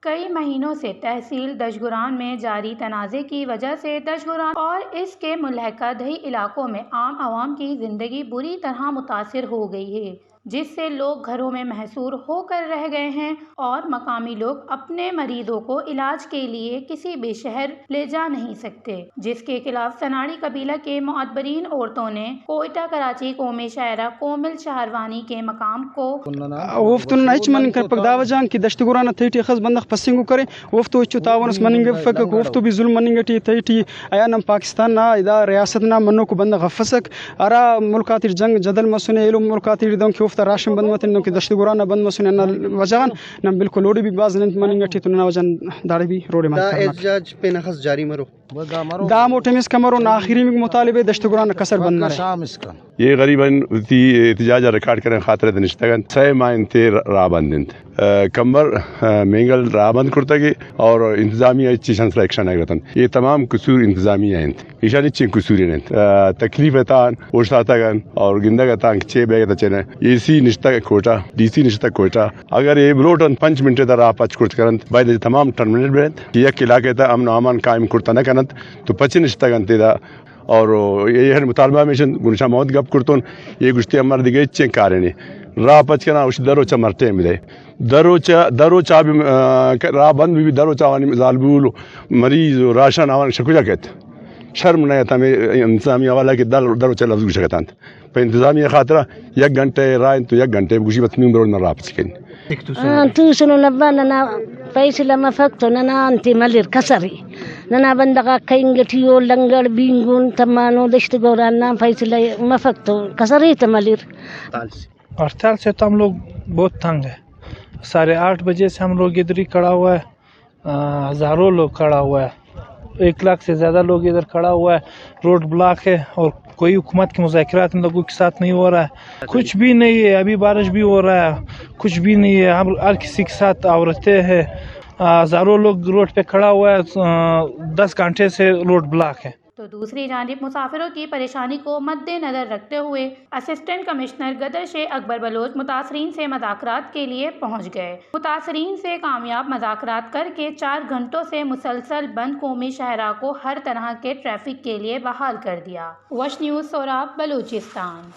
کئی مہینوں سے تحصیل دشگران میں جاری تنازع کی وجہ سے دشگران اور اس کے ملحقہ دیہی علاقوں میں عام عوام کی زندگی بری طرح متاثر ہو گئی ہے، جس سے لوگ گھروں میں محصور ہو کر رہ گئے ہیں اور مقامی لوگ اپنے مریضوں کو علاج کے لیے کسی بھی شہر لے جا نہیں سکتے، جس کے خلاف سناڑی قبیلہ کے معتبرین عورتوں نے کوئٹہ کراچی قومی شاعرہ کومل شہروانی کے مقام کو وفتن نائچ من کر پگداو جان کی دشت گرانا تھیٹی خز بندخ پسنگو کرے وفتو چو تاونس مننگ فک وفتو بھی ظلم مننگ تھیٹی ایانم پاکستان نا ادا ریاست نا منو کو بندخ فسک ارا ملکات جنگ جدل مسنے علم ملکات دون کی وفتا راشن بند متن کی دشت گرانا بند مسنے نا وجان نم بالکل لوڑی بھی باز نت مننگ ٹی تو نا وجان داڑی بھی روڑے من کرنا احتجاج پہ نخس جاری مرو دا موٹمس کمرو نا آخری میں مطالبے دشت گرانا کسر بند مرے یہ غریباً تی احتجاج ریکارڈ کریں خاطر دنشتگن سہ ماہ انتے رابندنت کمبر مینگل رابند کرتگی اور انتظامیہ چیشن سلیکشن اگرتن یہ تمام قصور انتظامیہ ہیں ایشانی چین قصوری ہیں تکلیف تان اوشتاتگن اور گندگتان چھ بیگ چنے اے سی نشتہ کوٹا ڈی سی نشتہ کوٹا اگر یہ بروٹن 5 منٹ دا راہ پچ کرت کرن باید تمام ٹرمینل برنت یک علاقے تا امن امان قائم کرتا نہ کنت تو 5 نشتگن تیدا اور یہ مطالبہ میں گنشا موت گپ کرتون یہ گشتی امر دیگه چین کارنی راہ پچ کنا اس دروچا مرتے ملے دروچا بھی راہ بند بھی دروچا وانی زالبول مریض راشن آوان شکوجا کہت شرم نہیں تھا میں انتظامیہ والا کہ دروچا لفظ گوشا کہتان پہ انتظامیہ خاطرہ 1 گھنٹے رائن تو 1 گھنٹے گوشی بس نیم برول راہ پچ کن توسنو لبانا فیصلہ مفکتو ننا انتی ملیر کسری ننا بندگا کینگٹیو لنگڑ بینگون تمانو دشت گورانا فیصلہ مفکتو کسری تملیر 48 سے تو ہم لوگ بہت تنگ ہیں 8:30 بجے سے ہم لوگ ادھر ہی کھڑا ہوا ہے ہزاروں لوگ کھڑا ہوا ہے 1 لاکھ سے زیادہ لوگ ادھر کھڑا ہوا ہے روڈ بلاک ہے اور کوئی حکومت کے مذاکرات ان لوگوں کے ساتھ نہیں ہو رہا ہے کچھ بھی نہیں ہے ابھی بارش بھی ہو رہا ہے کچھ بھی نہیں ہے ہم ہر کسی کے ساتھ عورتیں ہیں ہزاروں لوگ روڈ پہ کھڑا ہوا ہے 10 گھنٹے سے روڈ بلاک ہے تو دوسری جانب مسافروں کی پریشانی کو مد نظر رکھتے ہوئے اسسٹنٹ کمشنر غدر شیخ اکبر بلوچ متاثرین سے مذاکرات کے لیے پہنچ گئے متاثرین سے کامیاب مذاکرات کر کے 4 گھنٹوں سے مسلسل بند قومی شاہراہ کو ہر طرح کے ٹریفک کے لیے بحال کر دیا۔ وش نیوز سوراب بلوچستان۔